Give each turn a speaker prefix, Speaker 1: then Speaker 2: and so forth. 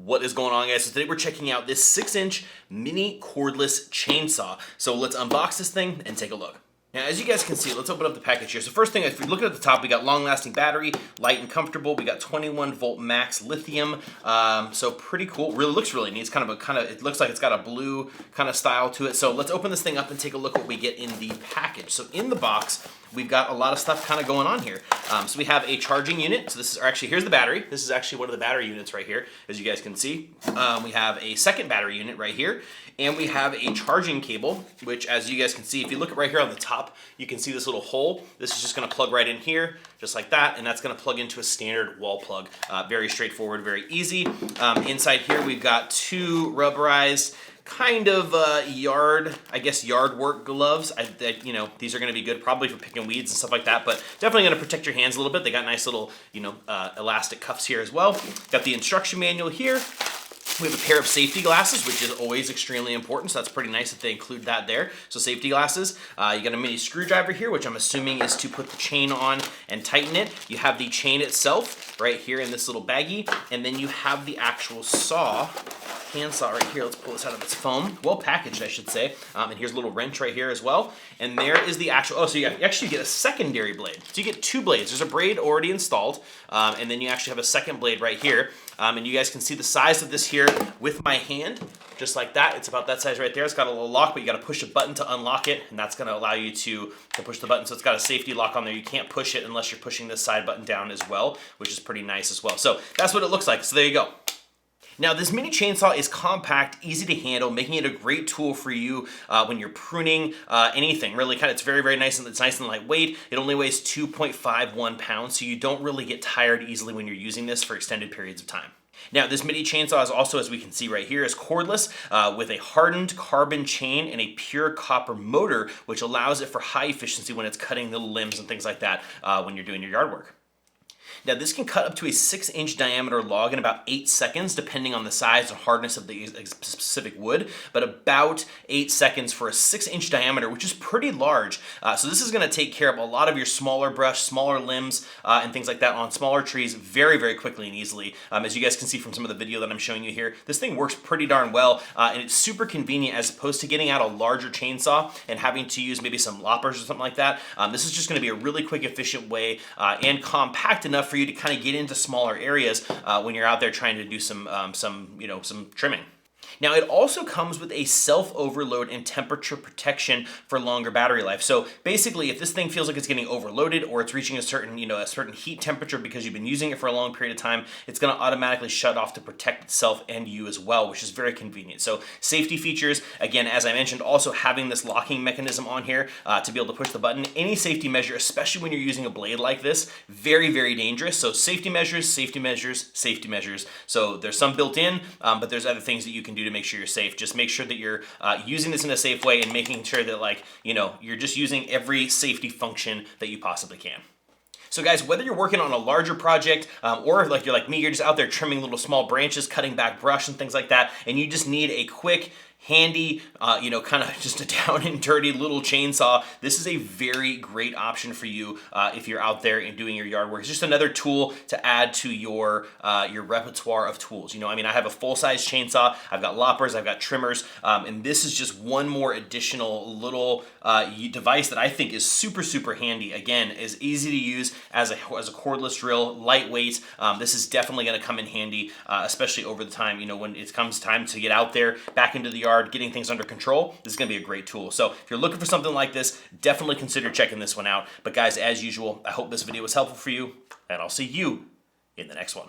Speaker 1: What is going on, guys? So today we're checking out this 6-inch mini cordless chainsaw. So let's unbox this thing and take a look. Now, as you guys can see, let's open up the package here. So first thing, if you're looking at the top, we got long-lasting battery, light and comfortable. We got 21-volt max lithium. So pretty cool. Really looks really neat. It's it looks like it's got a blue kind of style to it. So let's open this thing up and take a look what we get in the package. So in the box, we've got a lot of stuff kind of going on here. So we have a charging unit. So this is actually, here's the battery. This is actually one of the battery units right here, as you guys can see. We have a second battery unit right here. And we have a charging cable, which as you guys can see, if you look right here on the top, you can see this little hole. This is just gonna plug right in here, just like that, and that's gonna plug into a standard wall plug. Very straightforward, very easy. Inside here, we've got two rubberized kind of yard work gloves. These are gonna be good probably for picking weeds and stuff like that, but definitely gonna protect your hands a little bit. They got nice little, elastic cuffs here as well. Got the instruction manual here. We have a pair of safety glasses, which is always extremely important, so that's pretty nice that they include that there. So safety glasses. You got a mini screwdriver here, which I'm assuming is to put the chain on and tighten it. You have the chain itself right here in this little baggie, and then you have the actual hand saw right here. Let's pull this out of its foam. Well packaged, I should say. And here's a little wrench right here as well. And there is the actual, so you actually get a secondary blade. So you get two blades. There's a braid already installed, and then you actually have a second blade right here. And you guys can see the size of this here with my hand, just like that. It's about that size right there. It's got a little lock, but you got to push a button to unlock it, and that's going to allow you to push the button. So it's got a safety lock on there. You can't push it unless you're pushing this side button down as well, which is pretty nice as well. So that's what it looks like. So there you go. Now, this mini chainsaw is compact, easy to handle, making it a great tool for you when you're pruning anything. Really, it's very, very nice, and it's nice and lightweight. It only weighs 2.51 pounds, so you don't really get tired easily when you're using this for extended periods of time. Now, this mini chainsaw is also, as we can see right here, is cordless with a hardened carbon chain and a pure copper motor, which allows it for high efficiency when it's cutting the limbs and things like that when you're doing your yard work. Now, this can cut up to a 6-inch diameter log in about 8 seconds, depending on the size and hardness of the specific wood, but about 8 seconds for a 6-inch diameter, which is pretty large. So this is gonna take care of a lot of your smaller brush, smaller limbs, and things like that on smaller trees very, very quickly and easily. As you guys can see from some of the video that I'm showing you here, this thing works pretty darn well, and it's super convenient as opposed to getting out a larger chainsaw and having to use maybe some loppers or something like that. This is just gonna be a really quick, efficient way and compact enough for you to kind of get into smaller areas when you're out there trying to do some trimming. Now, it also comes with a self-overload and temperature protection for longer battery life. So basically, if this thing feels like it's getting overloaded or it's reaching a certain heat temperature because you've been using it for a long period of time, it's gonna automatically shut off to protect itself and you as well, which is very convenient. So safety features, again, as I mentioned, also having this locking mechanism on here to be able to push the button. Any safety measure, especially when you're using a blade like this, very, very dangerous. So safety measures, safety measures, safety measures. So there's some built in, but there's other things that you can do to make sure you're safe. Just make sure that you're using this in a safe way and making sure that you're just using every safety function that you possibly can. So guys, whether you're working on a larger project or like you're like me, you're just out there trimming little small branches, cutting back brush and things like that, and you just need a quick, handy, kind of just a down and dirty little chainsaw, this is a very great option for you if you're out there and doing your yard work. It's just another tool to add to your repertoire of tools. I have a full-size chainsaw, I've got loppers, I've got trimmers, and this is just one more additional little device that I think is super, super handy. Again, is easy to use as a cordless drill, lightweight. This is definitely going to come in handy, especially over the time, when it comes time to get out there, back into the yard, getting things under control. This is going to be a great tool. So if you're looking for something like this, definitely consider checking this one out. But guys, as usual, I hope this video was helpful for you, and I'll see you in the next one.